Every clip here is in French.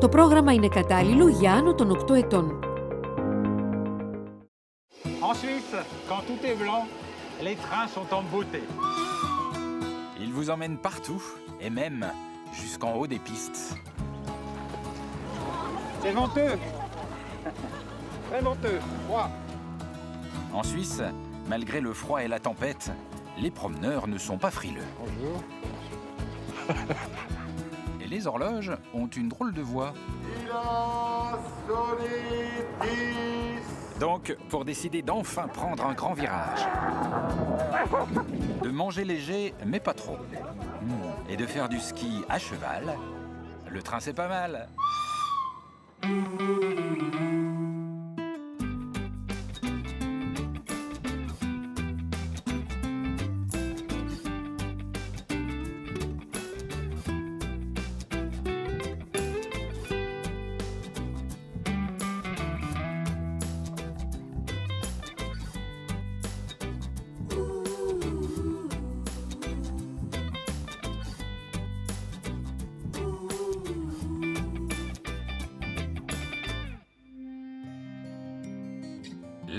Το πρόγραμμα είναι κατάλληλο για άνω των 8 ετών. En Suisse, quand tout est blanc, les trains sont en beauté. Il vous emmène partout, et même jusqu'en haut des pistes. C'est venteux. Très venteux, froid. En Suisse, malgré le froid et la tempête, les promeneurs ne sont pas frileux. Bonjour. Et les horloges ont une drôle de voix. Donc, pour décider d'enfin prendre un grand virage, de manger léger, mais pas trop, et de faire du ski à cheval, le train c'est pas mal.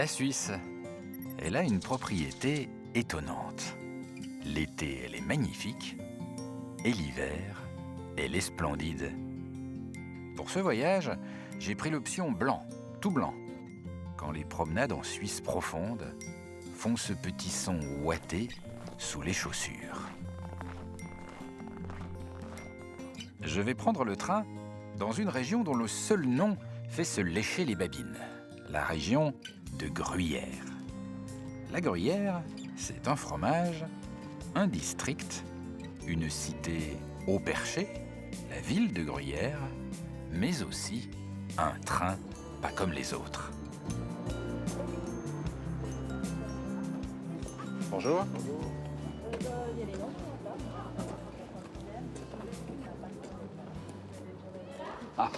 La Suisse, elle a une propriété étonnante. L'été, elle est magnifique, et l'hiver, elle est splendide. Pour ce voyage, j'ai pris l'option blanc, tout blanc, quand les promenades en Suisse profonde font ce petit son ouaté sous les chaussures. Je vais prendre le train dans une région dont le seul nom fait se lécher les babines, la région de Gruyère. La Gruyère, c'est un fromage, un district, une cité au perché, la ville de Gruyère, mais aussi un train pas comme les autres. Bonjour. Ah,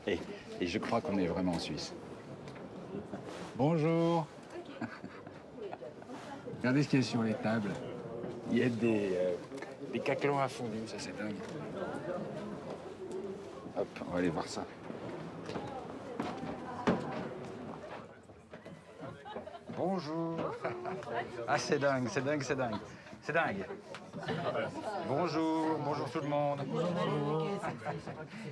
et je crois qu'on est vraiment en Suisse. Bonjour. Regardez ce qu'il y a sur les tables. Il y a des caclons à fondue, ça c'est dingue. Hop, on va aller voir ça. Bonjour. Ah c'est dingue, c'est dingue, c'est dingue. C'est dingue. Bonjour, bonjour tout le monde.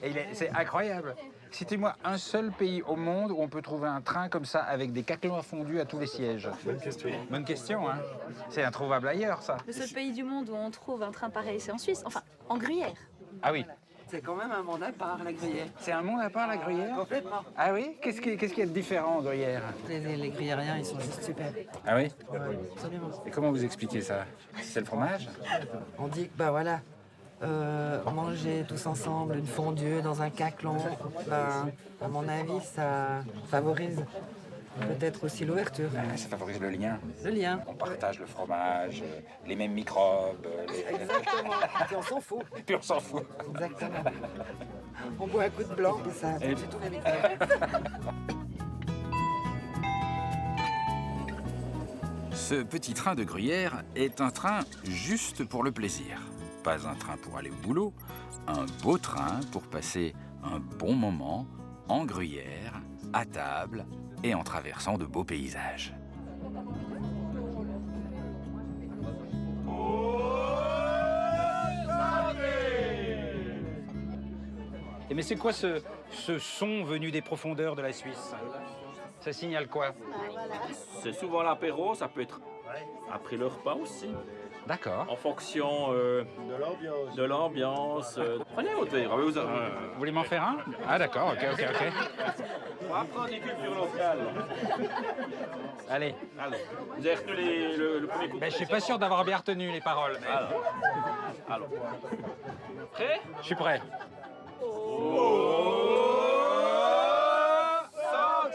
Et c'est incroyable. Citez-moi un seul pays au monde où on peut trouver un train comme ça avec des caclons à fondu à tous les sièges. Bonne question. Bonne question, hein. C'est introuvable ailleurs, ça. Le seul pays du monde où on trouve un train pareil, c'est en Suisse. Enfin, en Gruyère. Ah oui. C'est quand même un monde à part, la Gruyère. C'est un monde à part, la Gruyère? Complètement. Ah oui? Qu'est-ce qu'il y a de différent en Gruyère? Les Gruyériens, ils sont juste super. Ah oui? Ouais, absolument. Et comment vous expliquez ça? C'est le fromage? On dit que, bah voilà, manger tous ensemble une fondue dans un caclon, ben, à mon avis, ça favorise peut-être aussi l'ouverture. Ah, ça favorise le lien. Le lien. On partage le fromage, les mêmes microbes. Exactement. Et on s'en fout. Et puis on s'en fout. Exactement. On boit un coup de blanc, puis ça Et- tue tous les microbes. Ce petit train de Gruyère est un train juste pour le plaisir. Pas un train pour aller au boulot, un beau train pour passer un bon moment en Gruyère, à table et en traversant de beaux paysages. Et mais c'est quoi ce son venu des profondeurs de la Suisse? Ça signale quoi? C'est souvent l'apéro, ça peut être après le repas aussi, D'accord. en fonction de l'ambiance. Prenez votre verre. Vous Vous voulez m'en faire un? Ah d'accord, ok. on va apprendre les cultures locales. Allez. Alors, vous avez retenu le premier coup de Ben, je suis pression? pas sûr d'avoir bien retenu les paroles. Mais... Alors. Prêt? Je suis prêt.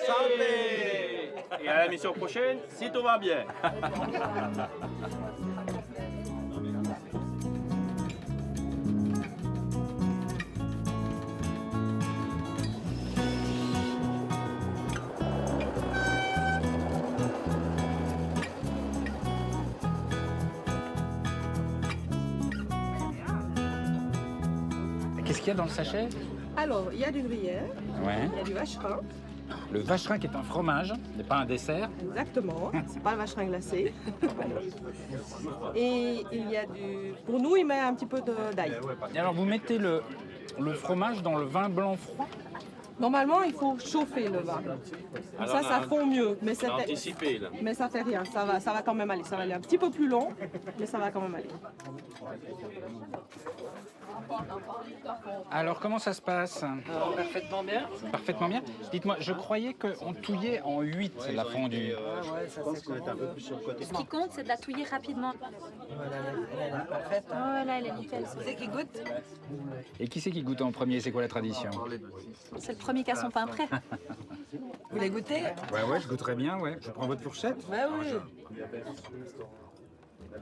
Santé! Et à la mission prochaine, si tout va bien. Qu'est-ce qu'il y a dans le sachet? Alors, il y a du gruyère, Ouais. il y a du vacherin, Le vacherin qui est un fromage, n'est pas un dessert. exactement. C'est pas le vacherin glacé. Et il y a du... Pour nous, il met un petit peu d'ail. Et alors vous mettez le fromage dans le vin blanc froid? Normalement, il faut chauffer le vin. Comme ça fond mieux. Mais, T'as anticipé, là. mais ça fait rien. Ça va quand même aller. Ça va aller un petit peu plus long, mais ça va quand même aller. Alors comment ça se passe? Parfaitement bien. Parfaitement bien. Dites-moi, je croyais qu'on touillait en 8 la fondue. Ouais, ça c'est commande. Ce qui compte, c'est de la touiller rapidement. Voilà, elle est parfaite. Oh là, elle est nickel. C'est qui goûte? Et qui c'est qui goûte en premier? C'est quoi la tradition? C'est le premier qui a son pain prêt. Vous voulez goûter? Ouais, je goûterais bien, ouais. Je prends votre fourchette. Bah oui.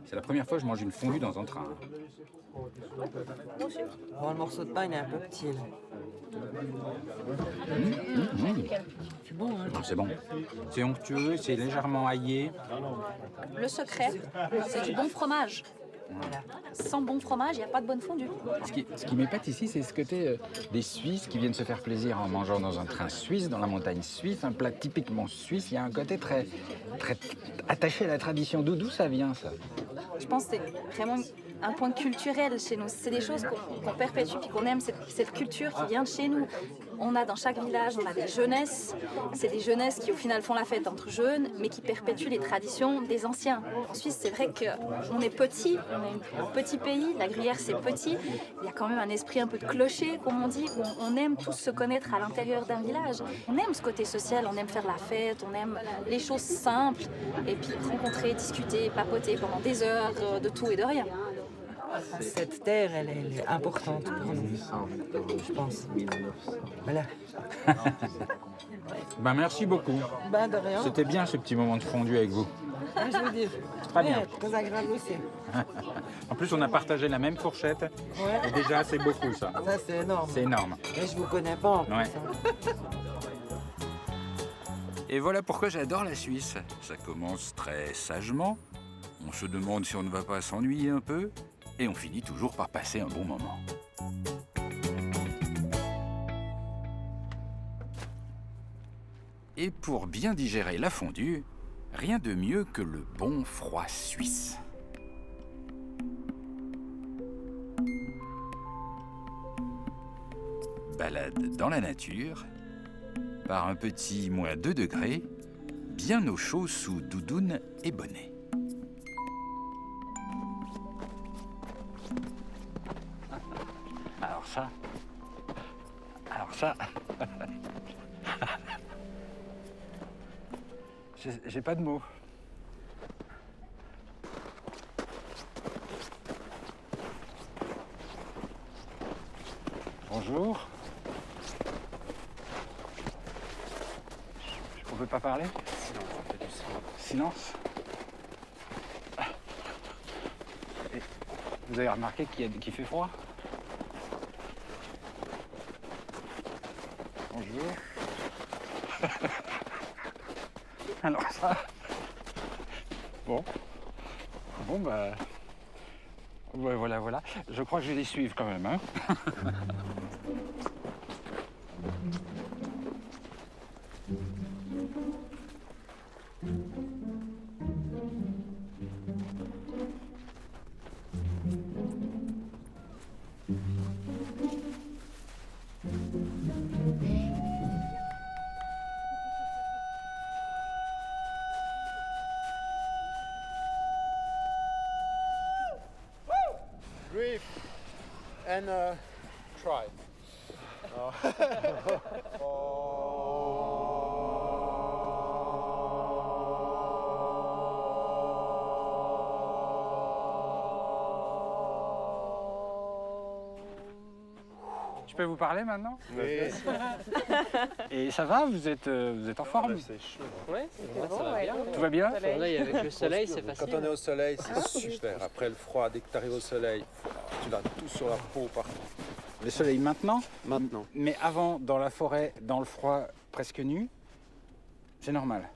C'est la première fois que je mange une fondue dans un train. Bon, le morceau de pain, il est un peu petit, là. C'est bon, hein? Non, c'est bon. C'est onctueux, c'est légèrement aillé. Le secret, c'est du bon fromage. Voilà. Sans bon fromage, il n'y a pas de bonne fondue. Ce qui m'épate ici, c'est ce côté des Suisses qui viennent se faire plaisir en mangeant dans un train suisse, dans la montagne suisse, un plat typiquement suisse. Il y a un côté très attaché à la tradition. D'où ça vient, ça? Je pense que c'est vraiment un point culturel chez nous. C'est des choses qu'on perpétue puis qu'on aime. C'est cette culture qui vient de chez nous. On a dans chaque village, on a des jeunesses. C'est des jeunesses qui au final font la fête entre jeunes, mais qui perpétuent les traditions des anciens. En Suisse, c'est vrai qu'on est petit, on est un petit pays, la Gruyère c'est petit. Il y a quand même un esprit un peu de clocher, comme on dit, où on aime tous se connaître à l'intérieur d'un village. On aime ce côté social, on aime faire la fête, on aime les choses simples, et puis rencontrer, discuter, papoter pendant des heures de tout et de rien. Cette terre, elle est importante pour nous, je pense. Voilà. Ben, merci beaucoup. Ben, de rien. C'était bien ce petit moment de fondue avec vous. Ah, je vous dis. Très bien. Ouais, très agréable aussi. En plus, on a partagé la même fourchette. Ouais. Et déjà, c'est beaucoup, ça. Ça, c'est énorme. C'est énorme. Et je vous connais pas en plus. Ouais. hein. Et voilà pourquoi j'adore la Suisse. Ça commence très sagement. On se demande si on ne va pas s'ennuyer un peu. Et on finit toujours par passer un bon moment. Et pour bien digérer la fondue, rien de mieux que le bon froid suisse. Balade dans la nature, par un petit moins 2 degrés, bien au chaud sous doudoune et bonnet. Alors ça... J'ai pas de mots. Bonjour. On peut pas parler? Silence. Et vous avez remarqué qu'il fait froid? Bonjour. Alors ça... Bon. Bon, bah... Ouais, voilà. Je crois que je vais les suivre quand même, hein. Breathe and try. Je peux vous parler maintenant? Oui. Et ça va? Vous êtes en forme? C'est chaud. Ouais, ça va bien. Tout va bien? Soleil, avec le soleil, c'est facile. Quand on est au soleil, c'est super. Après le froid, dès que tu arrives au soleil, tu l'as tout sur la peau partout. Le soleil maintenant? Maintenant. Mais avant, dans la forêt, dans le froid, presque nu, c'est normal.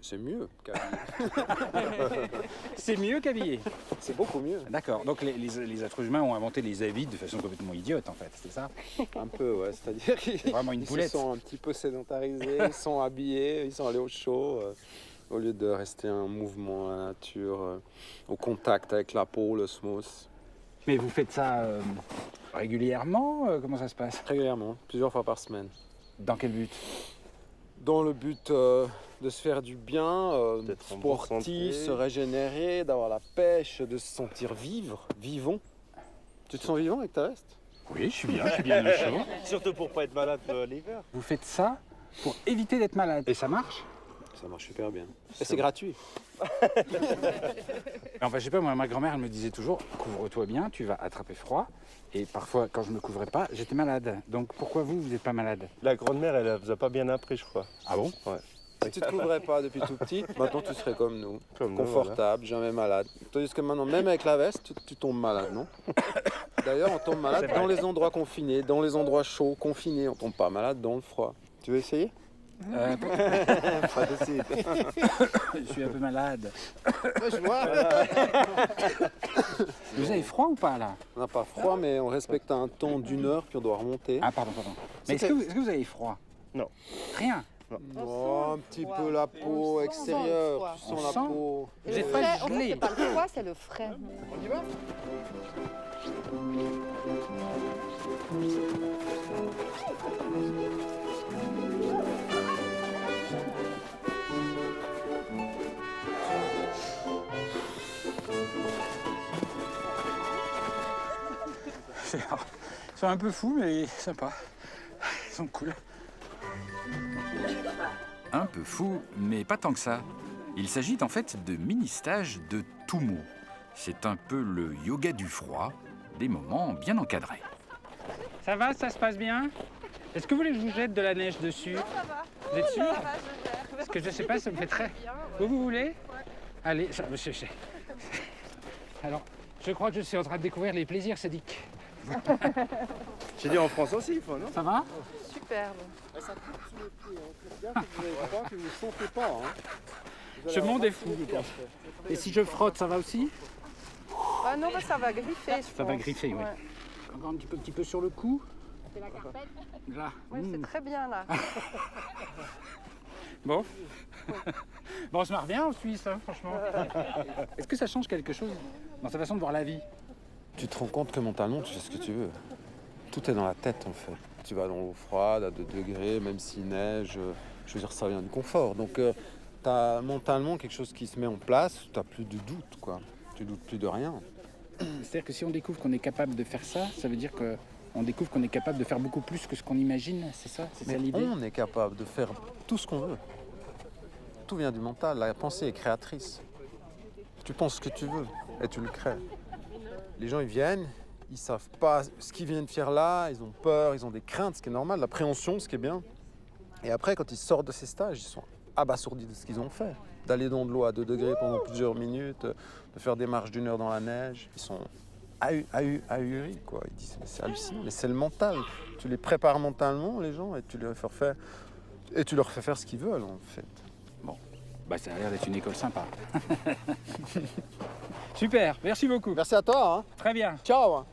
C'est mieux qu'habiller. C'est mieux qu'habiller. C'est beaucoup mieux. D'accord. Donc les êtres humains ont inventé les habits de façon complètement idiote, en fait. C'est ça? Un peu, ouais. C'est-à-dire qu'ils Vraiment une poulette. se sont un petit peu sédentarisés, ils sont habillés, ils sont allés au chaud. Au lieu de rester en mouvement à la nature, au contact avec la peau, l'osmose. Mais vous faites ça régulièrement? Comment ça se passe? Régulièrement, plusieurs fois par semaine. Dans quel but? Dans le but de se faire du bien, D'être en bonne sportif, santé. se régénérer, d'avoir la pêche, de se sentir vivant. Tu te sens vivant avec ta veste? Oui, je suis bien au chaud. Surtout pour pas être malade l'hiver. Vous faites ça pour éviter d'être malade. Et ça marche? Ça marche super bien. Et c'est gratuit. Enfin, je sais pas, moi, ma grand-mère, elle me disait toujours, couvre-toi bien, tu vas attraper froid. Et parfois, quand je me couvrais pas, j'étais malade. Donc pourquoi vous n'êtes pas malade? La grand-mère, elle vous a pas bien appris, je crois. Ah bon? Ouais. Si tu te couvrais pas depuis tout petit, maintenant tu serais comme nous. Comme nous, Confortable, jamais malade. Tandis que maintenant, même avec la veste, tu tombes malade, non? D'ailleurs, on tombe malade dans les endroits confinés, dans les endroits chauds, confinés. On tombe pas malade dans le froid. Tu veux essayer? Pas de suite. Je suis un peu malade. Je vois. Vous avez froid ou pas, là? On n'a pas froid, mais on respecte un temps d'1 heure, puis on doit remonter. Ah, pardon. Mais est-ce que vous avez froid? Non. Rien? Oh, un petit peu la peau extérieure. Tu sens la sent peau. Vous êtes pas gelé? C'est pas le froid, c'est le frais. On y va? Ils sont un peu fous, mais sympas. Ils sont cool. Un peu fou, mais pas tant que ça. Il s'agit en fait de mini-stages de Tumo. C'est un peu le yoga du froid, des moments bien encadrés. Ça va, ça se passe bien? Est-ce que vous voulez que je vous jette de la neige dessus? Non, ça va. Vous êtes sûr? Parce que je sais pas, ça me fait très... Vous voulez? Allez, ça... Alors, je crois que je suis en train de découvrir les plaisirs sadiques. J'ai dit en France aussi, il faut, non? Ça va? Superbe. Ça coupe sous les pieds. Faites bien que vous n'avez pas, que vous ne sentez pas. Ce monde est fou, je pense. Et si je frotte, ça va aussi? Ah non, ça va griffer, Ça va griffer, oui. Encore un petit peu sur le cou. Là. Oui, c'est très bien là. Bon. Bon, on se marre bien en Suisse, hein, franchement. Est-ce que ça change quelque chose dans sa façon de voir la vie? Tu te rends compte que mentalement, tu fais ce que tu veux. Tout est dans la tête, en fait. Tu vas dans l'eau froide, à 2 degrés, même s'il neige. Je veux dire, ça vient du confort. Donc, tu as mentalement quelque chose qui se met en place. Tu n'as plus de doute, quoi. Tu doutes plus de rien. C'est-à-dire que si on découvre qu'on est capable de faire ça, ça veut dire qu'on découvre qu'on est capable de faire beaucoup plus que ce qu'on imagine, c'est ça? C'est ça l'idée? On est capable de faire tout ce qu'on veut. Tout vient du mental. La pensée est créatrice. Tu penses ce que tu veux et tu le crées. Les gens, ils viennent, ils savent pas ce qu'ils viennent faire là, ils ont peur, ils ont des craintes, ce qui est normal, l'appréhension, ce qui est bien. Et après, quand ils sortent de ces stages, ils sont abasourdis de ce qu'ils ont fait. D'aller dans de l'eau à 2 degrés pendant plusieurs minutes, de faire des marches d'1 heure dans la neige. Ils sont ahuris, quoi. Ils disent, mais c'est hallucinant, mais c'est le mental. Tu les prépares mentalement, les gens, et tu leur fais faire ce qu'ils veulent, en fait. Bon, bah ça a l'air d'être une école sympa. Super, merci beaucoup. Merci à toi. Hein. Très bien. Ciao.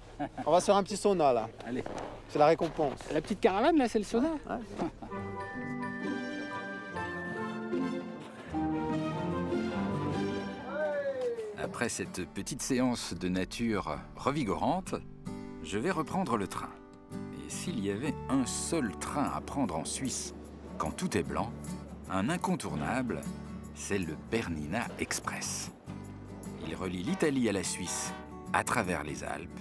On va se faire un petit sauna, là. Allez. C'est la récompense. La petite caravane, là, c'est le sauna? Ouais. Après cette petite séance de nature revigorante, je vais reprendre le train. Et s'il y avait un seul train à prendre en Suisse quand tout est blanc, un incontournable, c'est le Bernina Express. Il relie l'Italie à la Suisse à travers les Alpes.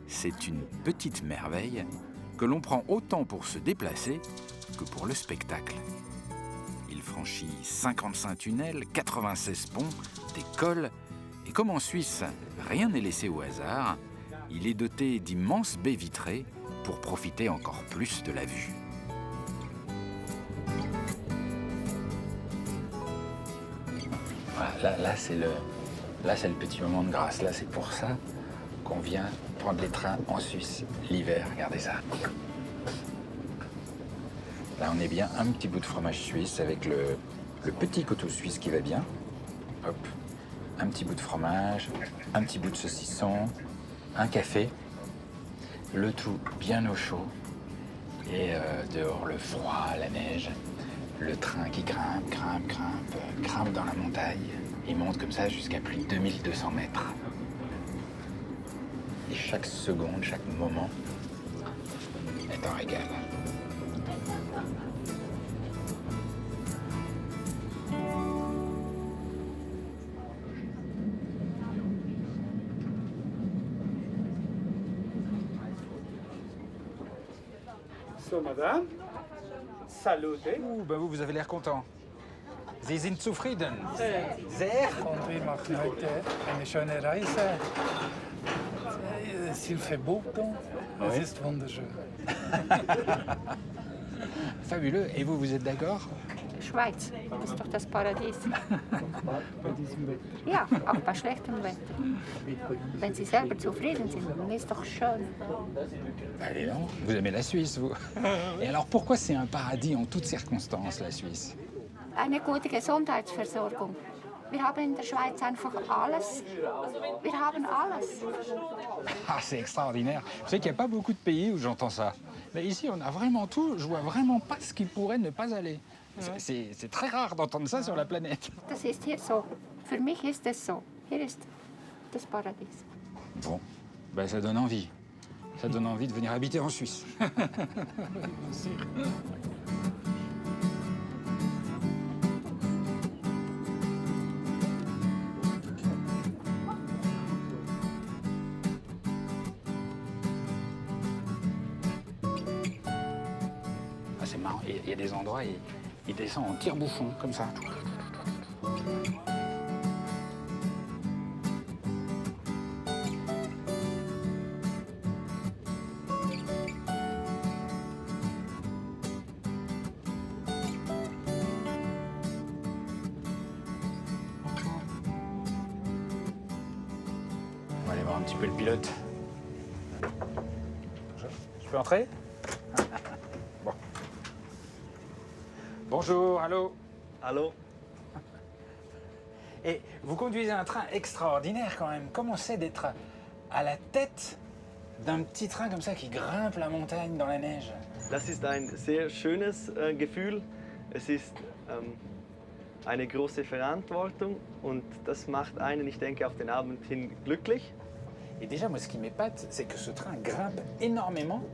C'est une petite merveille que l'on prend autant pour se déplacer que pour le spectacle. Il franchit 55 tunnels, 96 ponts, des cols, et comme en Suisse, rien n'est laissé au hasard, il est doté d'immenses baies vitrées pour profiter encore plus de la vue. Voilà, là c'est le petit moment de grâce. Là, c'est pour ça qu'on vient prendre les trains en Suisse l'hiver. Regardez ça. Là, on est bien un petit bout de fromage suisse avec Le petit couteau suisse qui va bien. Hop. Un petit bout de fromage, un petit bout de saucisson, un café. Le tout bien au chaud. Et dehors, le froid, la neige. Le train qui grimpe dans la montagne. Il monte comme ça jusqu'à plus de 2200 mètres. Et chaque seconde, chaque moment est un régal. So, madame, salute. Ouh, bah vous avez l'air content. Sie sind zufrieden. Sehr. Und wir machen heute eine schöne Reise. S'il fait beau, es ist wunderschön. Fabuleux. Et vous, vous êtes d'accord? Schweiz, das ist doch das Paradies. Bei diesem Wetter. Ja, auch bei schlechtem Wetter. Wenn Sie selber zufrieden sind, dann ist doch schön. Allez non, vous aimez la Suisse, vous. Et alors pourquoi c'est un paradis en toutes circonstances, la Suisse? Eine gute Gesundheitsversorgung. Wir haben in der Schweiz einfach alles. Wir haben alles. Ah, c'est extraordinaire. Vous savez qu'il n'y a pas beaucoup de pays où j'entends ça. Mais ici, on a vraiment tout. Je vois vraiment pas ce qui pourrait ne pas aller. C'est très rare d'entendre ça sur la planète. Das ist hier so. Für mich ist es so. Hier ist das Paradies. Bon, ben ça donne envie. Ça donne envie de venir habiter en Suisse. Ah, c'est marrant, il y a des endroits, il descend en tire-bouchon, comme ça. On va aller voir un petit peu le pilote. Je peux entrer? Bon. Bonjour, allô? Allô? Et vous conduisez un train extraordinaire quand même. Comment c'est d'être à la tête d'un petit train comme ça qui grimpe la montagne dans la neige? Das ist ein sehr schönes Gefühl. Es ist eine große Verantwortung und das macht einen, ich denke, auf den Abend hin glücklich. Et déjà, moi, ce qui m'épate, c'est que ce train grimpe énormément,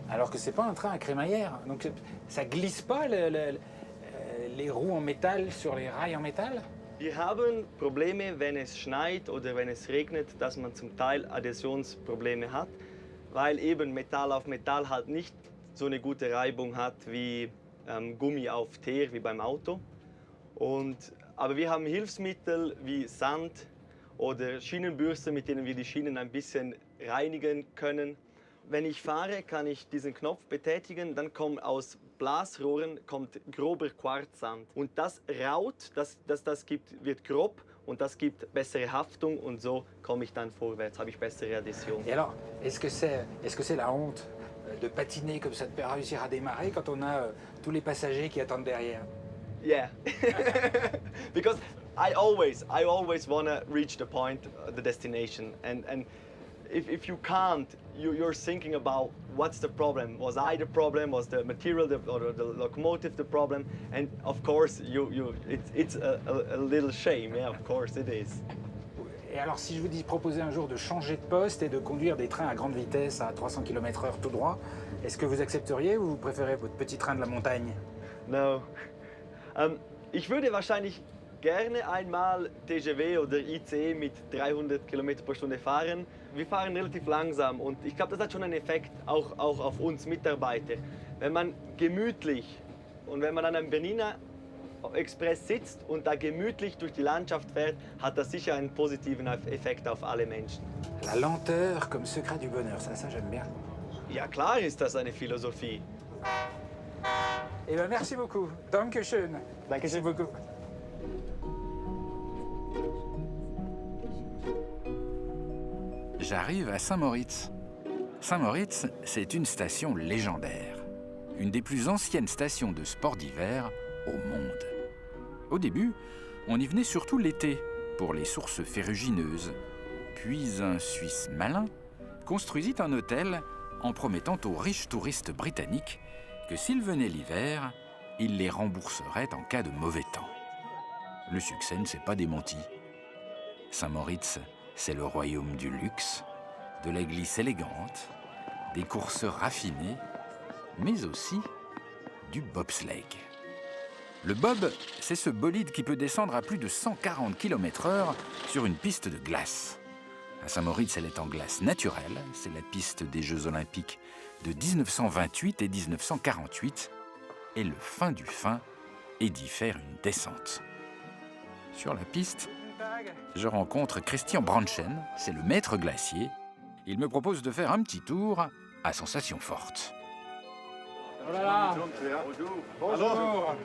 alors que c'est pas un train à crémaillère. Donc, ça glisse pas les roues en métal sur les rails en métal? Wir haben Probleme, wenn es schneit oder wenn es regnet, dass man zum Teil Adhäsionsprobleme hat, weil eben Metall auf Metall halt nicht so eine gute Reibung hat wie Gummi auf Teer, wie beim Auto. Aber wir haben Hilfsmittel wie Sand oder Schienenbürste, mit denen wir die Schienen ein bisschen reinigen können. Wenn ich fahre, kann ich diesen Knopf betätigen, dann kommt aus Blasrohren grober Quarzsand. Und das raut, das wird grob und das gibt bessere Haftung und so komme ich dann vorwärts, habe ich bessere Adhäsion. Et alors, est-ce que c'est la honte de patiner comme ça, de pas réussir à démarrer quand on a tous les passagers qui attendent derrière? Yeah, because I always want to reach the point, the destination, and if you can't, you're thinking about what's the problem. Was I the problem? Was the material or the locomotive the problem? And of course, it's a little shame. Yeah, of course it is. Et alors, si je vous dis proposer un jour de changer de poste et de conduire des trains à grande vitesse à 300 km/h tout droit, est-ce que vous accepteriez ou vous préférez votre petit train de la montagne? No. Ich würde wahrscheinlich gerne einmal TGV oder ICE mit 300 km/h fahren. Wir fahren relativ langsam und ich glaube, das hat schon einen Effekt auch auf uns Mitarbeiter. Wenn man gemütlich und wenn man an einem Berliner Express sitzt und da gemütlich durch die Landschaft fährt, hat das sicher einen positiven Effekt auf alle Menschen. La lenteur comme secret du bonheur, ça j'aime bien. Ja, klar ist das eine Philosophie. Eh bien, merci beaucoup. Dankeschön. Merci beaucoup. J'arrive à Saint-Moritz. Saint-Moritz, c'est une station légendaire. Une des plus anciennes stations de sport d'hiver au monde. Au début, on y venait surtout l'été, pour les sources ferrugineuses. Puis un Suisse malin construisit un hôtel en promettant aux riches touristes britanniques que s'ils venaient l'hiver, il les rembourserait en cas de mauvais temps. Le succès ne s'est pas démenti. Saint-Moritz, c'est le royaume du luxe, de la glisse élégante, des courses raffinées, mais aussi du bobsleigh. Le bob, c'est ce bolide qui peut descendre à plus de 140 km/h sur une piste de glace. À Saint-Moritz, elle est en glace naturelle. C'est la piste des Jeux Olympiques de 1928 et 1948. Et le fin du fin est d'y faire une descente. Sur la piste, je rencontre Christian Branchen, c'est le maître glacier. Il me propose de faire un petit tour à sensations fortes. Oh là là. Bonjour.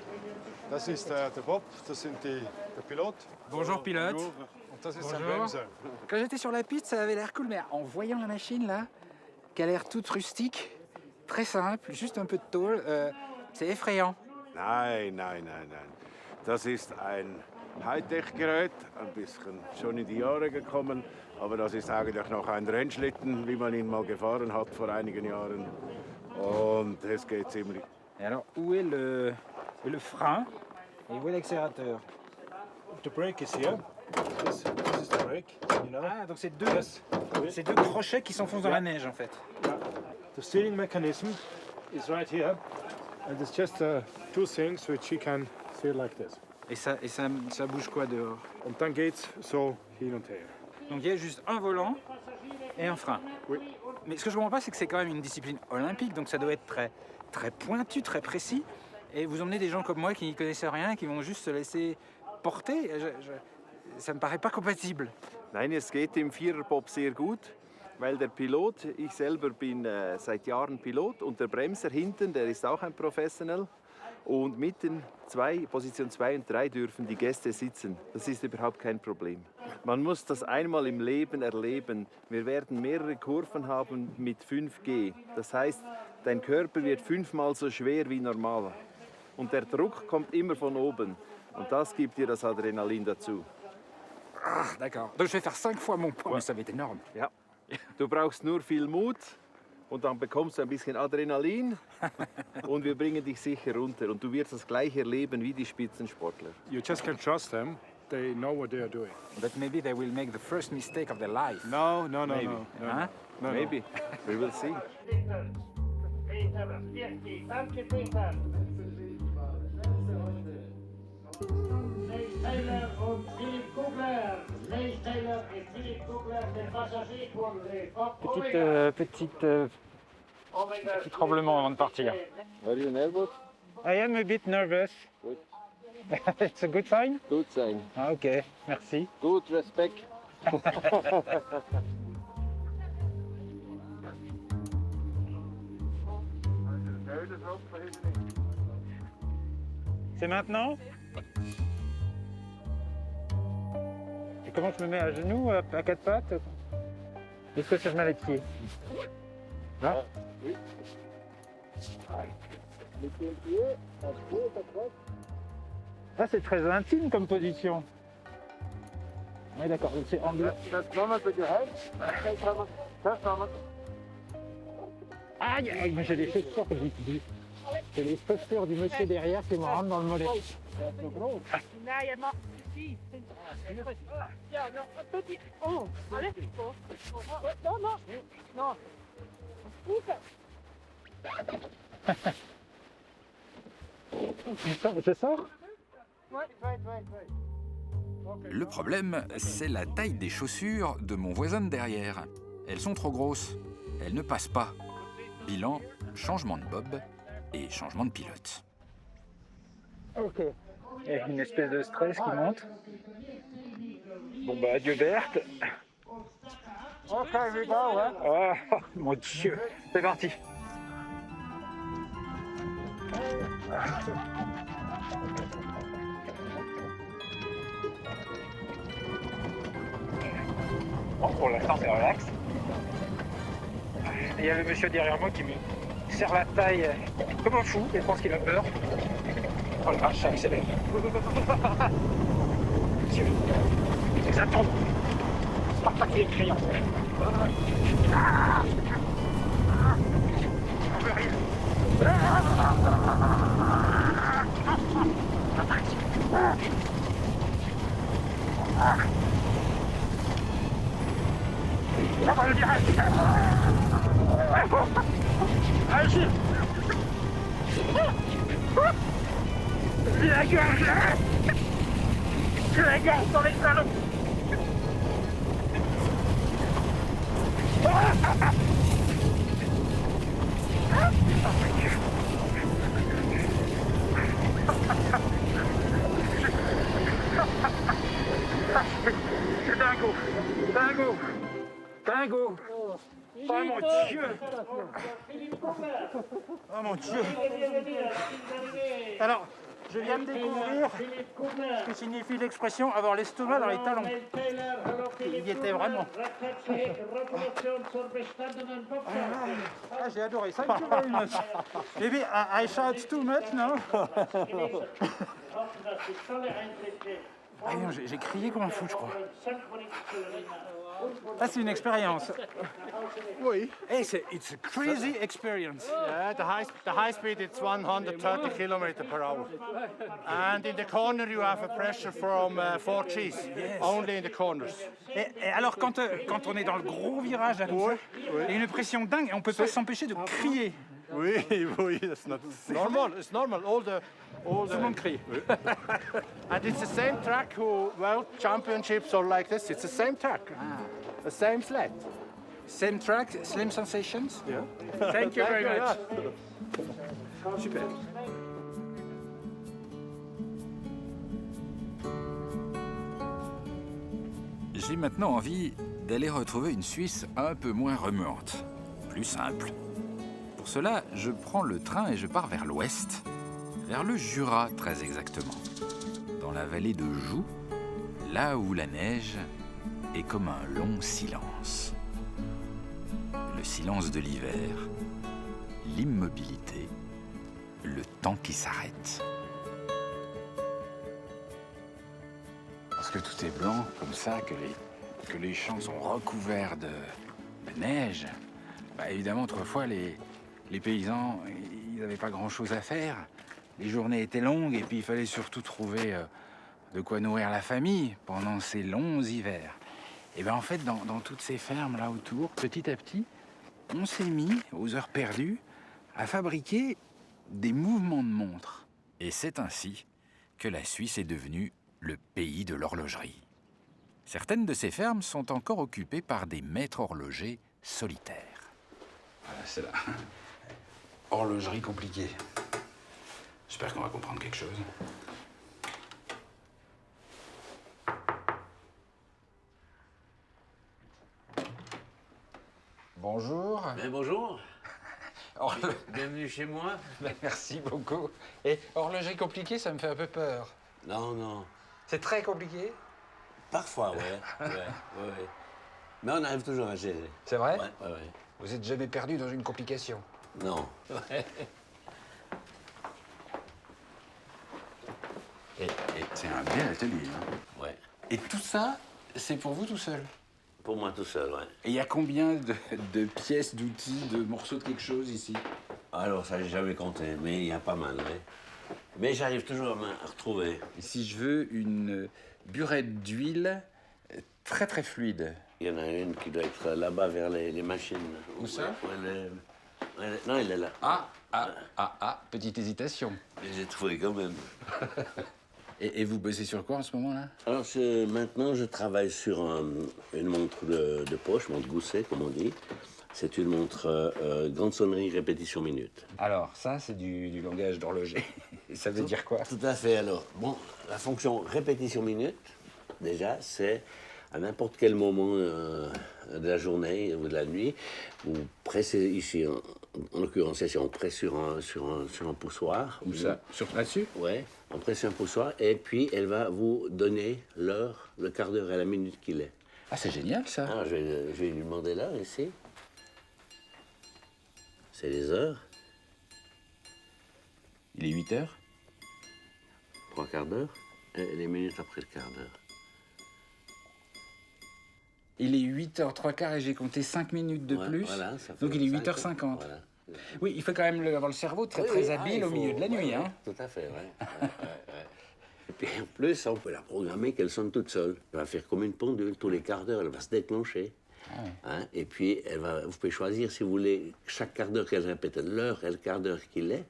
Das ist der Bob, das sind der Pilot. Bonjour pilote. Und das ist Bonjour. ein Bremser. Quand j'étais sur la piste, ça avait l'air cool, mais en voyant la machine là, qui a l'air toute rustique, très simple, juste un peu de tôle, c'est effrayant. Nein, nein, nein, nein. Das ist ein Hightech-Gerät, ein bisschen schon in die Jahre gekommen, aber das ist eigentlich noch ein Rennschlitten, wie man ihn mal gefahren hat vor einigen Jahren. Und es geht ziemlich. Et alors, où est le frein et où est l'accélérateur? The brake is here. This is the brake, you know. Ah, donc c'est deux crochets qui s'enfoncent dans la neige en fait. The steering mechanism is right here. And it's just two things which you can steer like this. Et ça bouge quoi dehors? Und dann geht's so hin und her. Donc il y a juste un volant et un frein. Oui. Mais ce que je comprends pas, c'est que c'est quand même une discipline olympique, donc ça doit être très pointu, très précis. Et vous emmenez des gens comme moi qui n'y connaissent rien, qui vont juste se laisser porter. Ça me paraît pas compatible. Nein, es geht im Viererbob sehr gut, weil der Pilot, ich selber bin seit Jahren Pilot und der Bremser hinten, der ist auch ein Professional. Und mitten Position 2 und 3 dürfen die Gäste sitzen. Das ist überhaupt kein Problem. Man muss das einmal im Leben erleben. Wir werden mehrere Kurven haben mit 5G. Das heißt, dein Körper wird 5-mal so schwer wie normal. Und der Druck kommt immer von oben. Und das gibt dir das Adrenalin dazu. Ah, d'accord. Donc je vais faire 5 fois mon poids, mais ça va être énorme. Ja. Du brauchst nur viel Mut. Und dann bekommst du ein bisschen Adrenalin und wir bringen dich sicher runter. Und du wirst das gleiche erleben wie die Spitzensportler. You just can trust them. They know what they are doing. But maybe they will make the first mistake of their life. No, no, no, Maybe. no. no, Huh? no. Maybe. We will see. Petit tremblement avant de partir. Are you nervous? I am a bit nervous. Good. It's a good sign? Good sign. Ah, ok, merci. Good respect. C'est maintenant? Et comment je me mets à genoux, à 4 pattes? Est-ce que je mets les pieds? Là? Oui. Ah, c'est très intime comme position. Oui, d'accord, donc c'est anglais. Aïe, aïe, mais j'ai les chaussures j'ai les chaussures du monsieur derrière qui me rentrent dans le mollet. Je sors? Le problème, c'est la taille des chaussures de mon voisin de derrière. Elles sont trop grosses. Elles ne passent pas. Bilan, changement de bob et changement de pilote. Ok. Et une espèce de stress qui monte. Bon bah adieu Berthe. Ok, we go, hein. Oh mon Dieu. C'est parti. Bon, pour l'instant c'est relax. Il y a le monsieur derrière moi qui me serre la taille comme un fou, et je pense qu'il a peur. Oh là, ça accélère. Monsieur, les atomes. Spartak et le crayon. On veut rien. Ça va le direct. Agis. La gorge. La gorge dans les salons. C'est dingo. Dingo. Dingo. Oh mon Dieu. Oh mon Dieu. Alors, je viens de découvrir ce que signifie l'expression avoir l'estomac dans les talons. Il y était vraiment. Ah, j'ai adoré. Thank you very much. Maybe I shout too much, no? Ah non, j'ai crié comme un fou, je crois. Ah, c'est une expérience. Oui. Hey, it's a crazy experience. Yeah, the high speed it's 130 km per hour. And in the corner you have a pressure from 4 Gs. Yes. Only in the corners. Et alors, quand on est dans le gros virage, là, comme ça, il y a une pression dingue et on peut pas s'empêcher de crier. Oui, oui, that's not normal. It's normal. All the Tout le monde crie. And it's the same track who World Championships are like this. It's the same track. The same sled. Same track, slim sensations? Yeah. Thank you very much. Super. J'ai maintenant envie d'aller retrouver une Suisse un peu moins remuante, plus simple. Pour cela, je prends le train et je pars vers l'ouest, vers le Jura très exactement, dans la vallée de Joux, là où la neige est comme un long silence. Le silence de l'hiver, l'immobilité, le temps qui s'arrête. Parce que tout est blanc comme ça, que les champs sont recouverts de neige, bah évidemment autrefois les paysans, ils n'avaient pas grand-chose à faire. Les journées étaient longues et puis il fallait surtout trouver de quoi nourrir la famille pendant ces longs hivers. Et bien en fait, dans toutes ces fermes là autour, petit à petit, on s'est mis, aux heures perdues, à fabriquer des mouvements de montres. Et c'est ainsi que la Suisse est devenue le pays de l'horlogerie. Certaines de ces fermes sont encore occupées par des maîtres horlogers solitaires. Voilà, c'est là. Horlogerie compliquée. J'espère qu'on va comprendre quelque chose. Bonjour. Ben bonjour. Bienvenue chez moi. Ben, merci beaucoup. Et horlogerie compliquée, ça me fait un peu peur. Non, non. C'est très compliqué? Parfois, ouais. Ouais. Mais on arrive toujours à gérer. C'est vrai? Ouais. Vous êtes jamais perdu dans une complication? Non. Ouais. Et c'est un bel atelier. Hein. Ouais. Et tout ça, c'est pour vous tout seul? Pour moi tout seul, ouais. Et il y a combien de pièces, d'outils, de morceaux de quelque chose ici? Alors, ça, j'ai jamais compté, mais il y a pas mal, ouais. Mais j'arrive toujours à retrouver. Et si je veux une burette d'huile très très fluide? Il y en a une qui doit être là-bas vers les machines. Où ça? Non, elle est là. Petite hésitation. J'ai trouvé quand même. Et vous bossez sur quoi en ce moment-là? Alors, maintenant, je travaille sur une montre de poche, montre gousset, comme on dit. C'est une montre grande sonnerie, répétition minute. Alors, ça, c'est du langage d'horloger. Ça veut dire quoi? Tout à fait. Alors, bon, la fonction répétition minute, déjà, c'est à n'importe quel moment de la journée ou de la nuit, vous pressez ici, en l'occurrence ici, on presse sur un poussoir. Où ça? Là-dessus? Ouais, on presse sur un poussoir et puis elle va vous donner l'heure, le quart d'heure et la minute qu'il est. Ah, c'est génial ça. Alors, je vais lui demander l'heure ici. C'est les heures. Il est 8 heures? 3 quarts d'heure et les minutes après le quart d'heure. Il est 8h03 et j'ai compté 5 minutes de plus. Voilà, ça fait donc il est 5 8h50. Voilà. Oui, il faut quand même avoir le cerveau très habile au milieu de la nuit. Hein. Tout à fait, Et puis en plus, on peut la programmer qu'elle sonne toute seule. Elle va faire comme une pendule, tous les quarts d'heure, elle va se déclencher. Hein, et puis, vous pouvez choisir si vous voulez chaque quart d'heure qu'elle répète l'heure et le quart d'heure qu'il est,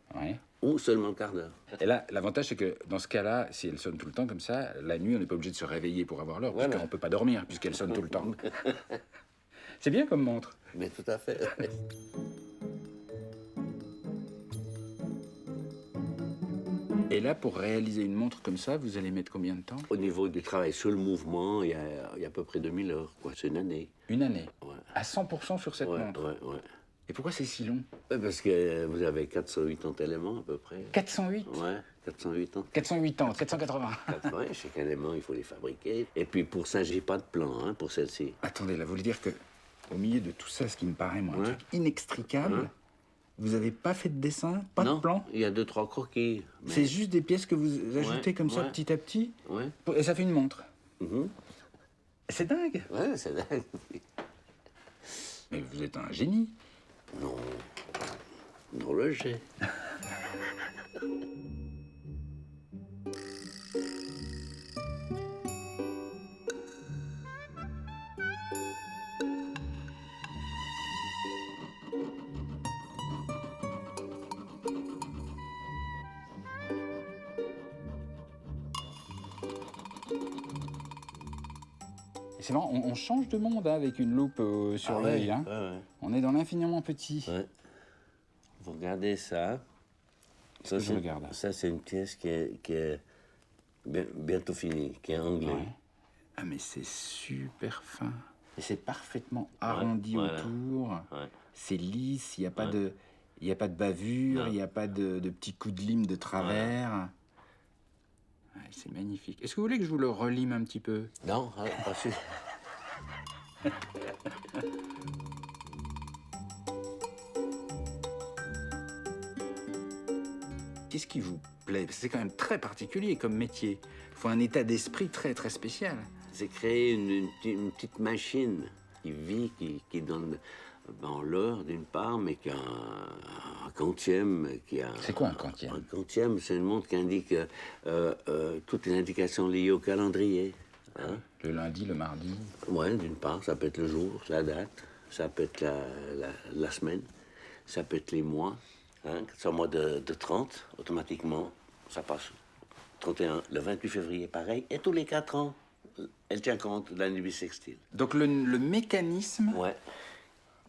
ou seulement le quart d'heure. Et là, l'avantage, c'est que dans ce cas-là, si elle sonne tout le temps comme ça, la nuit, on n'est pas obligé de se réveiller pour avoir l'heure, parce qu'on ne peut pas dormir, puisqu'elle sonne tout le temps. C'est bien comme montre. Mais tout à fait. Et là, pour réaliser une montre comme ça, vous allez mettre combien de temps? Au niveau du travail sur le mouvement, il y a à peu près 2000 heures, quoi. C'est une année. Une année? À 100% sur cette montre? Ouais. Et pourquoi c'est si long? Parce que vous avez 480 éléments à peu près. 408? Ouais, 480. 480, 480. Ouais, chaque élément, il faut les fabriquer. Et puis pour ça, j'ai pas de plan pour celle-ci. Attendez, là, vous voulez dire que au milieu de tout ça, ce qui me paraît, moi, un truc inextricable, vous n'avez pas fait de dessin, pas de plan? Il y a 2-3 croquis. Mais... C'est juste des pièces que vous ajoutez comme ça, petit à petit? Ouais. Et ça fait une montre? C'est dingue! Ouais, c'est dingue. Mais vous êtes un génie. Non. Horloger. C'est marrant, on change de monde avec une loupe sur l'œil. On est dans l'infiniment petit. Ouais. Vous regardez ça. Ça, c'est une pièce qui est bientôt finie, qui est anglais. Ah, mais c'est super fin. Et c'est parfaitement arrondi autour. C'est lisse, il n'y a pas de... Il n'y a pas de bavure, il n'y a pas de petits coups de lime de travers. C'est magnifique. Est-ce que vous voulez que je vous le relime un petit peu? Non, pas sûr. Qu'est-ce qui vous plaît? C'est quand même très particulier comme métier. Il faut un état d'esprit très, très spécial. C'est créer une petite machine qui vit, qui donne l'heure d'une part, mais qui a un quantième. C'est quoi un quantième? Un quantième, c'est une montre qui indique toutes les indications liées au calendrier. Le lundi, le mardi? Oui, d'une part, ça peut être le jour, la date, ça peut être la semaine, ça peut être les mois. C'est un mois de 30, automatiquement, ça passe. 31, le 28 février, pareil, et tous les 4 ans, elle tient compte de l'année bissextile. Donc le mécanisme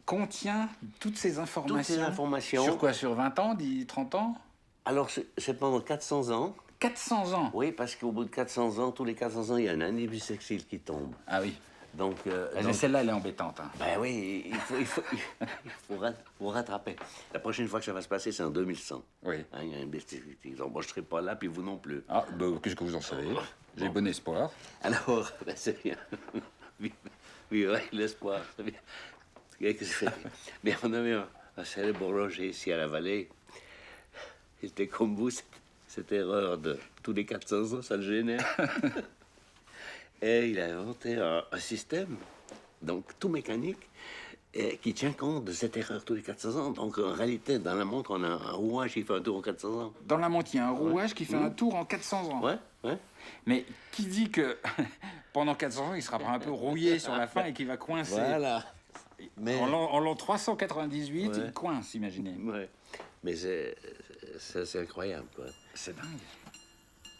contient toutes ces informations? Toutes ces informations. Sur quoi? Sur 20 ans, 30 ans? Alors, c'est pendant 400 ans. 400 ans? Oui, parce qu'au bout de 400 ans, tous les 400 ans, il y a une année bissextile qui tombe. Ah oui. Donc, celle-là, elle est embêtante. Ben oui, il faut rattraper. La prochaine fois que ça va se passer, c'est en 2100. Oui. Il y a une bissextile. Donc, moi, je ne serai pas là, puis vous non plus. Ah, qu'est-ce que vous en savez? J'ai bon espoir. Alors, c'est bien. Oui, l'espoir, c'est bien. Mais on avait un célèbre horloger ici à la vallée. Il était comme vous, cette erreur de tous les 400 ans, ça le gênait. Et il a inventé un système, donc tout mécanique, qui tient compte de cette erreur tous les 400 ans. Donc en réalité, dans la montre, on a un rouage qui fait un tour en 400 ans. Dans la montre, il y a un rouage qui fait un tour en 400 ans. Ouais. Mais qui dit que pendant 400 ans, il sera pas un peu rouillé sur la fin et qu'il va coincer? Voilà. Mais... En l'an 398, il coince, imaginez. Ouais. Mais c'est incroyable, quoi. C'est dingue.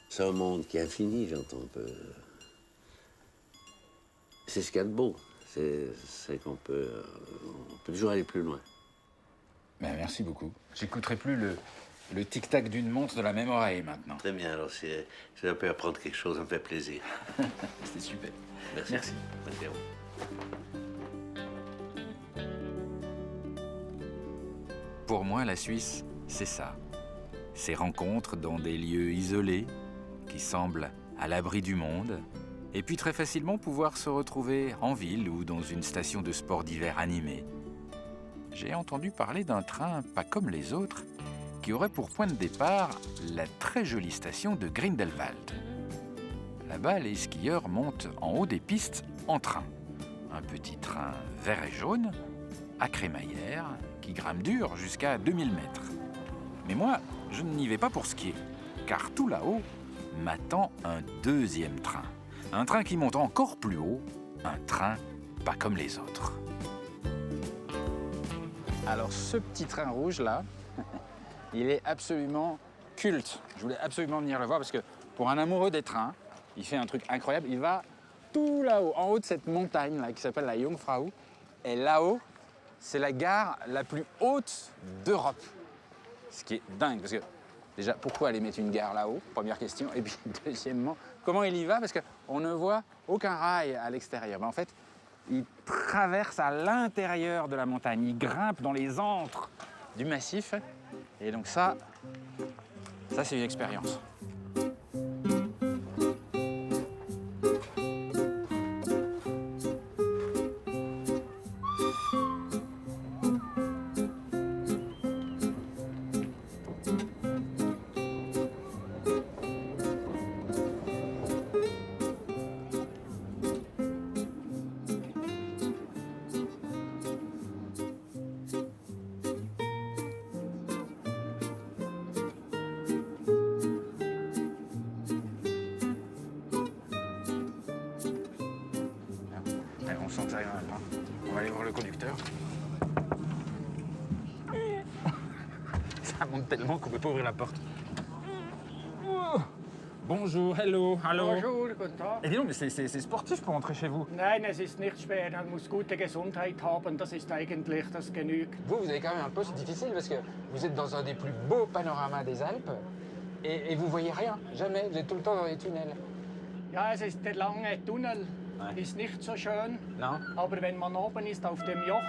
C'est un monde qui est infini, j'entends un peu. C'est ce qu'il y a de beau. C'est qu'on peut toujours aller plus loin. Ben, merci beaucoup. J'écouterai plus le tic-tac d'une montre de la même oreille maintenant. Très bien, alors si je peux apprendre quelque chose, ça me fait plaisir. C'était super. Merci. Merci. Merci à vous. Pour moi, la Suisse, c'est ça. Ces rencontres dans des lieux isolés, qui semblent à l'abri du monde, et puis très facilement pouvoir se retrouver en ville ou dans une station de sport d'hiver animée. J'ai entendu parler d'un train pas comme les autres, qui aurait pour point de départ la très jolie station de Grindelwald. Là-bas, les skieurs montent en haut des pistes en train. Un petit train vert et jaune, à crémaillère, qui grimpe dur jusqu'à 2000 mètres. Mais moi, je n'y vais pas pour skier, car tout là-haut m'attend un deuxième train. Un train qui monte encore plus haut, un train pas comme les autres. Alors ce petit train rouge là, il est absolument culte. Je voulais absolument venir le voir parce que pour un amoureux des trains, il fait un truc incroyable. Il va tout là-haut, en haut de cette montagne là qui s'appelle la Jungfrau. Et là-haut, c'est la gare la plus haute d'Europe. Ce qui est dingue parce que déjà, pourquoi aller mettre une gare là-haut? Première question. Et puis deuxièmement, comment il y va? Parce qu'on ne voit aucun rail à l'extérieur. En fait, il traverse à l'intérieur de la montagne. Il grimpe dans les antres du massif. Et donc ça c'est une expérience. On sent que ça arrive maintenant. On va aller voir le conducteur. Ça monte tellement qu'on ne peut pas ouvrir la porte. Bonjour, hello, hallo. Bonjour, guten Tag. Et dis donc, mais c'est sportif pour rentrer chez vous. Nein, es ist nicht schwer. Man muss gute Gesundheit haben. Das ist eigentlich, das genügt. Vous avez quand même un poste difficile parce que vous êtes dans un des plus beaux panoramas des Alpes et vous voyez rien, jamais. Vous êtes tout le temps dans les tunnels. Ja, es ist der lange Tunnel. Ist nicht so schön. No. Aber wenn man oben ist auf dem Joch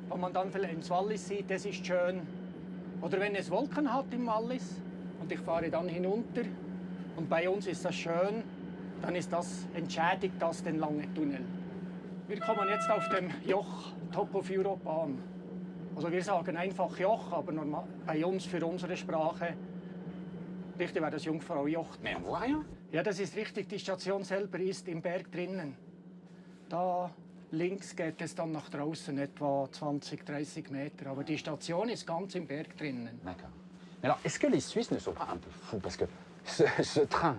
und man dann vielleicht ins Wallis sieht, das ist schön. Oder wenn es Wolken hat im Wallis und ich fahre dann hinunter und bei uns ist das schön, dann ist das, entschädigt das den langen Tunnel. Wir kommen jetzt auf dem Joch Top of Europe an. Also wir sagen einfach Joch, aber normal, bei uns für unsere Sprache richtig wäre das Jungfraujoch. Mais on voit rien. Ja, das ist richtig. Die Station selber ist im Berg drinnen. Da links geht es dann nach draußen, etwa 20, 30 Meter. Aber die Station ist ganz im Berg drinnen. D'accord. Alors, est-ce que les Suisses ne sont pas un peu fous? Parce que ce train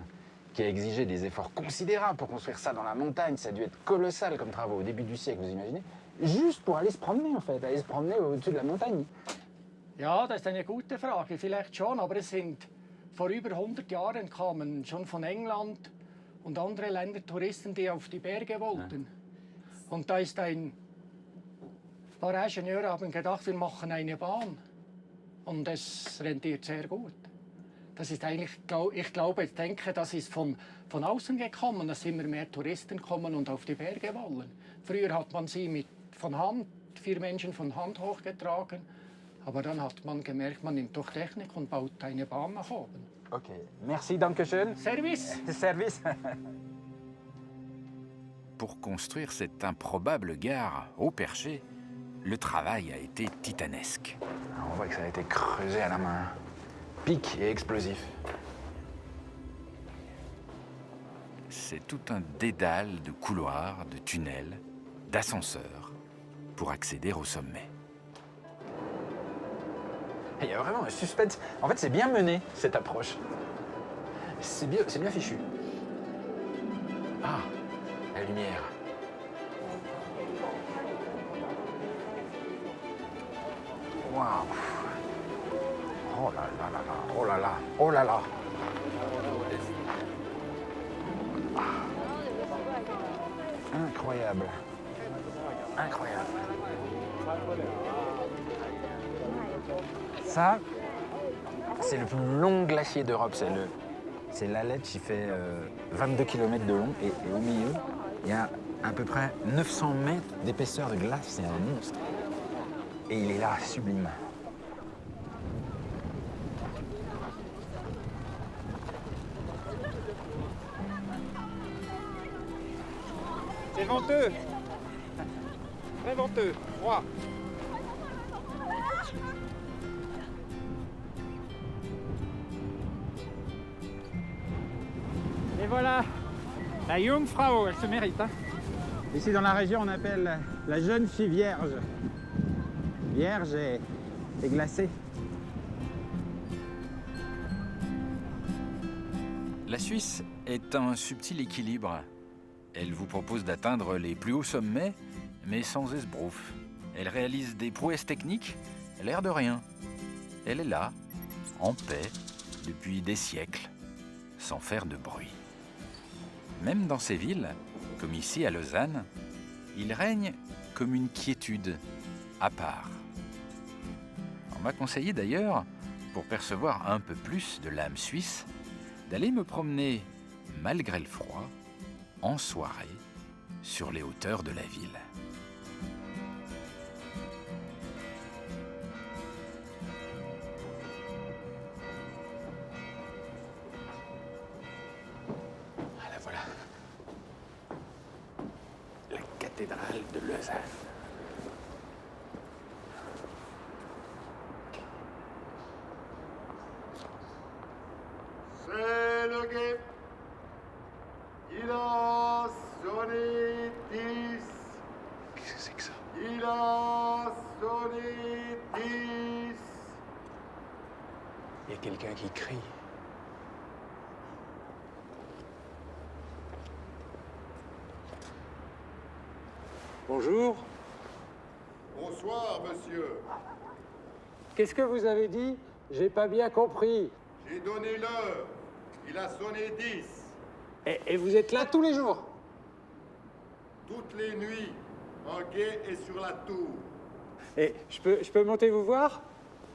qui a exigé des efforts considérables pour construire ça dans la montagne, ça a dû être colossal comme travaux au début du siècle, vous imaginez? Juste pour aller se promener, en fait, aller se promener au-dessus de la montagne. Ja, das ist eine gute Frage. Vielleicht schon, aber es sind vor über 100 Jahren kamen schon von England und andere Länder Touristen, die auf die Berge wollten. Ja. Und da ist ein paar Ingenieure haben gedacht, wir machen eine Bahn. Und es rentiert sehr gut. Das ist eigentlich, ich denke, das ist von außen gekommen, dass immer mehr Touristen kommen und auf die Berge wollen. Früher hat man sie von Hand, 4 Menschen von Hand hochgetragen. Aber dann hat man gemerkt, man nimmt doch Technik und baut eine Bahn nach oben. Ok, merci, dankeschön. Service. Service. Pour construire cette improbable gare au perché, le travail a été titanesque. On voit que ça a été creusé à la main. Pic et explosif. C'est tout un dédale de couloirs, de tunnels, d'ascenseurs pour accéder au sommet. Il y a vraiment un suspense. En fait, c'est bien mené, cette approche. C'est bien fichu. Ah, la lumière. Waouh. Oh là là là là, oh là là, oh là là. Incroyable. Incroyable. Ça, c'est le plus long glacier d'Europe. C'est l'Aletsch qui fait 22 km de long. Et au milieu, il y a à peu près 900 mètres d'épaisseur de glace. C'est un monstre. Et il est là, sublime. C'est venteux. Très venteux. Froid. Et voilà, la Jungfrau, elle se mérite. Hein. Ici dans la région, on appelle la jeune fille vierge. Vierge et glacée. La Suisse est un subtil équilibre. Elle vous propose d'atteindre les plus hauts sommets, mais sans esbrouf. Elle réalise des prouesses techniques, l'air de rien. Elle est là, en paix, depuis des siècles, sans faire de bruit. Même dans ces villes, comme ici à Lausanne, il règne comme une quiétude à part. On m'a conseillé d'ailleurs, pour percevoir un peu plus de l'âme suisse, d'aller me promener, malgré le froid, en soirée, sur les hauteurs de la ville. Ah là voilà. La cathédrale de Lausanne. C'est le guet. Il a sonné 10. Qu'est-ce que c'est que ça? Il a sonné 10. Il y a quelqu'un qui crie. Bonjour. Bonsoir, monsieur. Qu'est-ce que vous avez dit? J'ai pas bien compris. J'ai donné l'heure. Il a sonné 10. Et vous êtes là tous les jours? Toutes les nuits, un guet est sur la tour. Et je peux monter vous voir?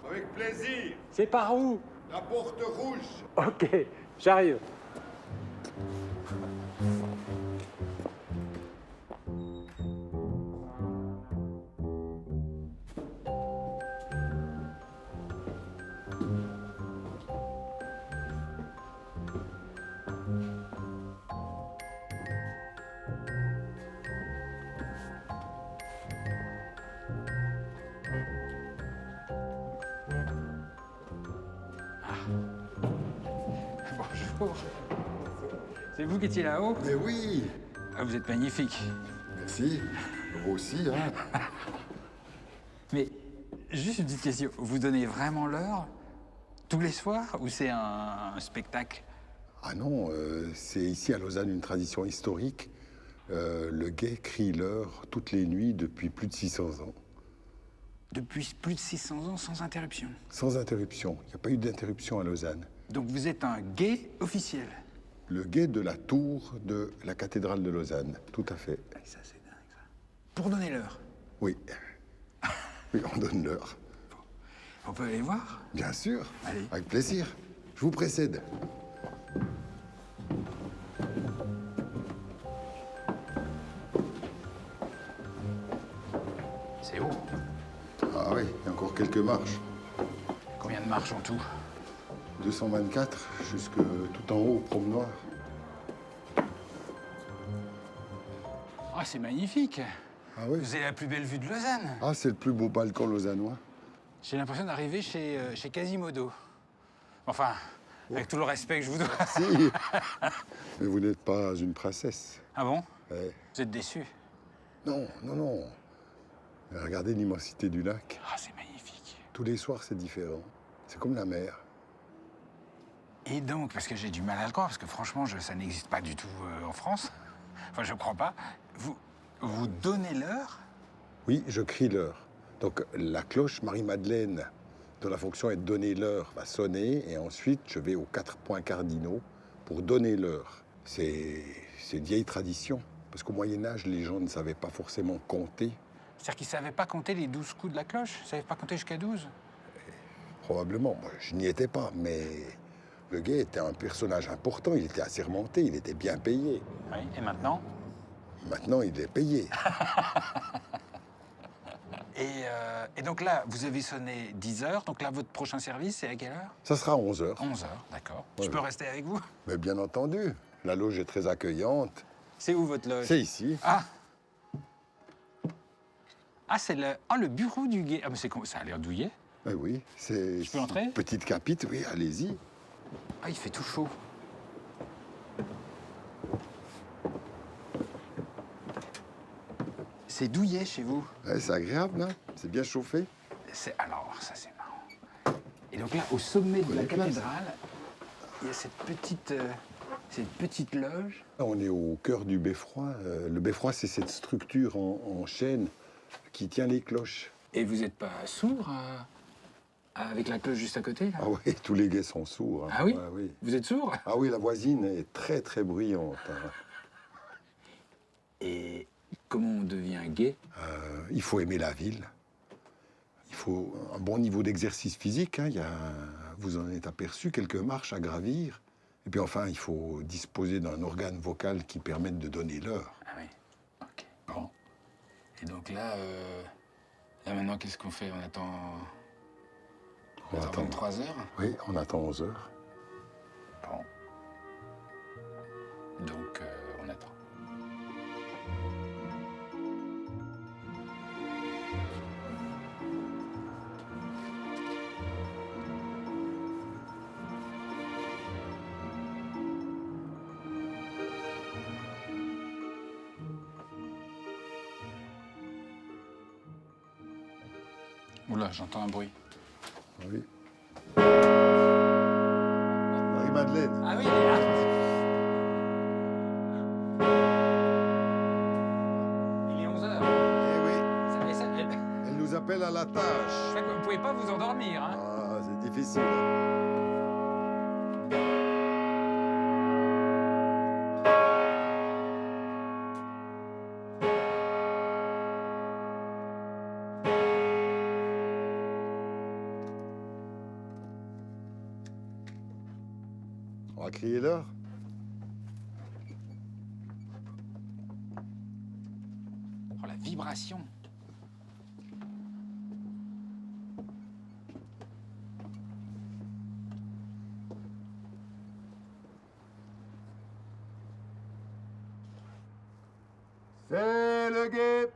Avec plaisir. C'est par où? La porte rouge. Ok, j'arrive. Bonjour. C'est vous qui étiez là-haut? Mais oui. Ah, vous êtes magnifique. Merci. Vous aussi, hein. Mais juste une petite question. Vous donnez vraiment l'heure tous les soirs ou c'est un spectacle? Ah non, c'est ici à Lausanne une tradition historique. Le guet crie l'heure toutes les nuits depuis plus de 600 ans. Depuis plus de 600 ans sans interruption? Sans interruption. Il n'y a pas eu d'interruption à Lausanne. Donc vous êtes un guet officiel? Le guet de la tour de la cathédrale de Lausanne, tout à fait. Ça, c'est dingue, ça. Pour donner l'heure? Oui. Oui, on donne l'heure. On peut aller voir? Bien sûr. Allez. Avec plaisir. Je vous précède. C'est haut. Ah oui, il y a encore quelques marches. Combien de marches en tout? 224, jusque tout en haut au promenoir. Ah, c'est magnifique. Ah oui? Vous avez la plus belle vue de Lausanne. Ah, c'est le plus beau balcon lausannois. J'ai l'impression d'arriver chez Quasimodo. Enfin, avec tout le respect que je vous dois. Si. Mais vous n'êtes pas une princesse. Ah bon? Ouais. Vous êtes déçu? Non, non, non. Regardez l'immensité du lac. Ah, c'est magnifique. Tous les soirs, c'est différent. C'est comme la mer. Et donc, parce que j'ai du mal à le croire, parce que franchement, ça n'existe pas du tout en France. Enfin, je crois pas. Vous donnez l'heure? Oui, je crie l'heure. Donc, la cloche Marie-Madeleine, dont la fonction est de donner l'heure, va sonner. Et ensuite, je vais aux 4 points cardinaux pour donner l'heure. C'est une vieille tradition. Parce qu'au Moyen-Âge, les gens ne savaient pas forcément compter. C'est-à-dire qu'ils ne savaient pas compter les 12 coups de la cloche? Ils ne savaient pas compter jusqu'à 12? Probablement. Moi, je n'y étais pas, mais le guet était un personnage important. Il était assermenté, il était bien payé. Oui, et maintenant? Maintenant, il est payé. Et donc là, vous avez sonné 10 heures. Donc là, votre prochain service, c'est à quelle heure? Ça sera à 11 h. 11 heures, d'accord. Ouais. Je peux rester avec vous? Mais bien entendu. La loge est très accueillante. C'est où votre loge? C'est ici. Ah! Ah, c'est le bureau du guet. Ah, mais ça a l'air douillet. Eh oui, c'est... Je peux entrer? Petite capite, oui, allez-y. Ah, il fait tout chaud. C'est douillet chez vous. Ouais, c'est agréable, hein? C'est bien chauffé. Alors, ça c'est marrant. Et donc là, au sommet de la cathédrale, il y a cette petite loge. Là, on est au cœur du beffroi. Le beffroi, c'est cette structure en chêne qui tient les cloches. Et vous n'êtes pas sourd avec la cloche juste à côté là? Ah oui, tous les guets sont sourds. Hein. Ah oui? Ouais, oui. Vous êtes sourd? Ah oui, la voisine est très très bruyante. Hein. Et comment on devient gai? Il faut aimer la ville. Il faut un bon niveau d'exercice physique. Hein. Vous en êtes aperçu, quelques marches à gravir. Et puis enfin, il faut disposer d'un organe vocal qui permette de donner l'heure. Ah oui, ok. Bon. Et donc là maintenant, qu'est-ce qu'on fait? On attend 23 heures? Oui, on attend 11 heures. Bon. Donc, on attend. Oula, j'entends un bruit. Oui. Marie-Madeleine. Ah oui, elle est là. Il est 11h. Eh oui. Elle nous appelle à la tâche. Vous ne pouvez pas vous endormir, hein? Ah, c'est difficile. On va crier l'heure. Oh, la vibration. C'est le guet.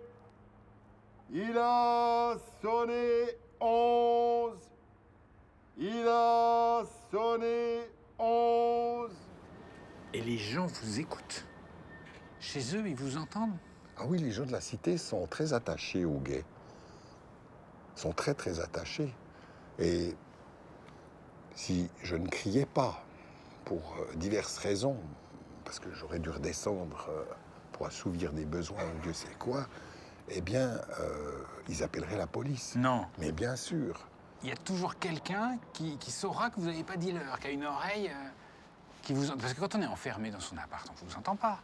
Il a sonné 11. Il a sonné 11. Et les gens vous écoutent. Chez eux, ils vous entendent? Ah oui, les gens de la cité sont très attachés au guet. Ils sont très, très attachés. Et si je ne criais pas, pour diverses raisons, parce que j'aurais dû redescendre pour assouvir des besoins ou Dieu sait quoi, eh bien, ils appelleraient la police. Non. Mais bien sûr. Il y a toujours quelqu'un qui saura que vous n'avez pas dit l'heure, qui a une oreille qui vous... Parce que quand on est enfermé dans son appart, on ne vous entend pas.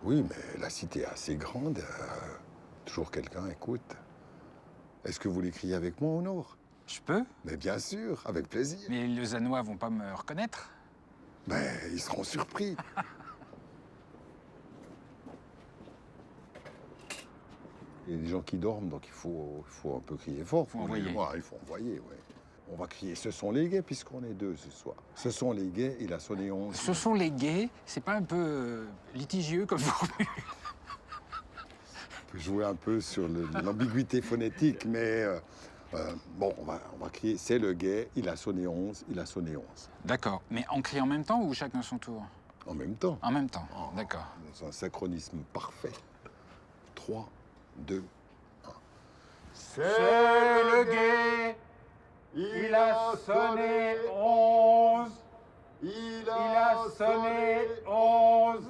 Oui, mais la cité est assez grande. Toujours quelqu'un écoute. Est-ce que vous voulez crier avec moi au nord? Je peux? Mais bien sûr, avec plaisir. Mais les Lausannois vont pas me reconnaître? Ben, ils seront surpris. Il y a des gens qui dorment, donc il faut un peu crier fort. Il faut envoyer. Il faut envoyer, oui. On va crier « Ce sont les gays » puisqu'on est deux ce soir. Ce sont les gays, il a sonné 11. Ce sont les gays, c'est pas un peu litigieux comme formule? On peut jouer un peu sur l'ambiguïté phonétique, mais bon, on va crier « C'est le gay, il a sonné 11, il a sonné 11 ». D'accord, mais on crie en même temps ou chacun son tour? En même temps. En même temps, d'accord. C'est un synchronisme parfait. 3, 2, 1. C'est le guet, il a sonné 11. Il a sonné 11.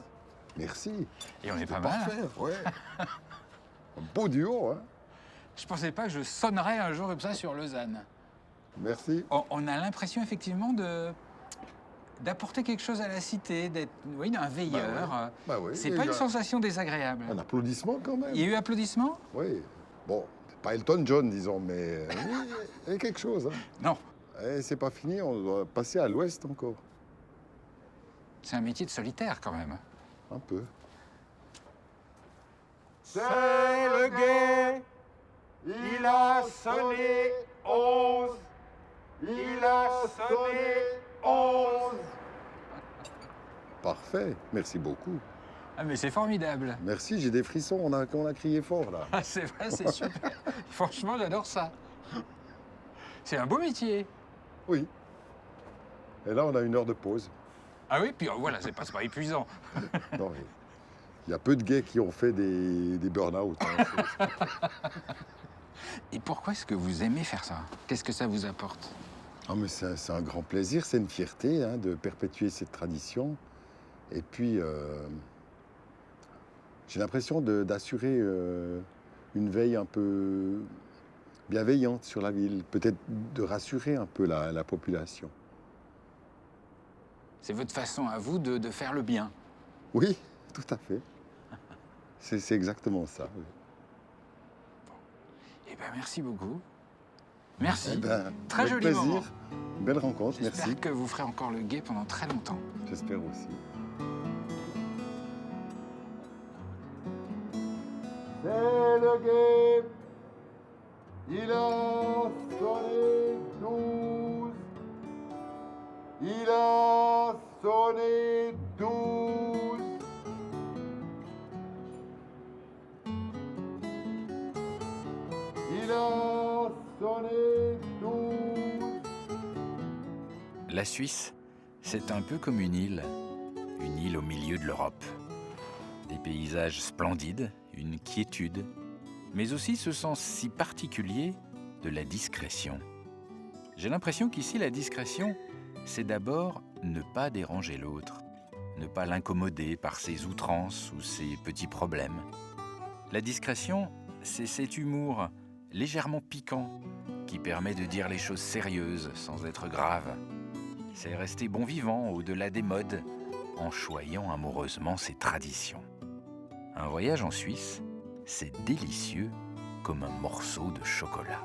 Merci. Et on est pas parfait, mal. ouais. Un beau duo, hein. Je pensais pas que je sonnerais un jour comme ça sur Lausanne. Merci. On a l'impression effectivement d'apporter quelque chose à la cité, d'être un veilleur. Bah oui. C'est pas une sensation désagréable. Un applaudissement quand même. Il y a eu applaudissements? Oui. Bon, c'est pas Elton John, disons, mais il y a quelque chose. Hein. Non. Et c'est pas fini, on doit passer à l'ouest encore. C'est un métier de solitaire quand même. Un peu. C'est le guet, il a sonné 11. Il a sonné 11. Parfait, merci beaucoup. Ah mais c'est formidable. Merci, j'ai des frissons, on a crié fort là. Ah, c'est vrai, c'est super. Franchement, j'adore ça. C'est un beau métier. Oui. Et là, on a 1 heure de pause. Ah oui, puis voilà, c'est pas épuisant. Non, Il y a peu de gays qui ont fait des burn-out. Hein. Et pourquoi est-ce que vous aimez faire ça? Qu'est-ce que ça vous apporte? Ah, mais c'est un grand plaisir, c'est une fierté hein, de perpétuer cette tradition. Et puis, j'ai l'impression d'assurer une veille un peu bienveillante sur la ville, peut-être de rassurer un peu la population. C'est votre façon à vous de faire le bien? Oui, tout à fait. C'est exactement ça. Oui. Eh bien, merci beaucoup. Merci. Eh ben, très avec joli plaisir. moment. Belle rencontre, merci. J'espère que vous ferez encore le guet pendant très longtemps. J'espère aussi. C'est le guet, il a sonné 12. Il a sonné 12. Il a sonné 12. La Suisse, c'est un peu comme une île au milieu de l'Europe. Des paysages splendides, une quiétude, mais aussi ce sens si particulier de la discrétion. J'ai l'impression qu'ici, la discrétion, c'est d'abord ne pas déranger l'autre, ne pas l'incommoder par ses outrances ou ses petits problèmes. La discrétion, c'est cet humour légèrement piquant qui permet de dire les choses sérieuses sans être grave. C'est rester bon vivant au-delà des modes en choyant amoureusement ses traditions. Un voyage en Suisse, c'est délicieux comme un morceau de chocolat.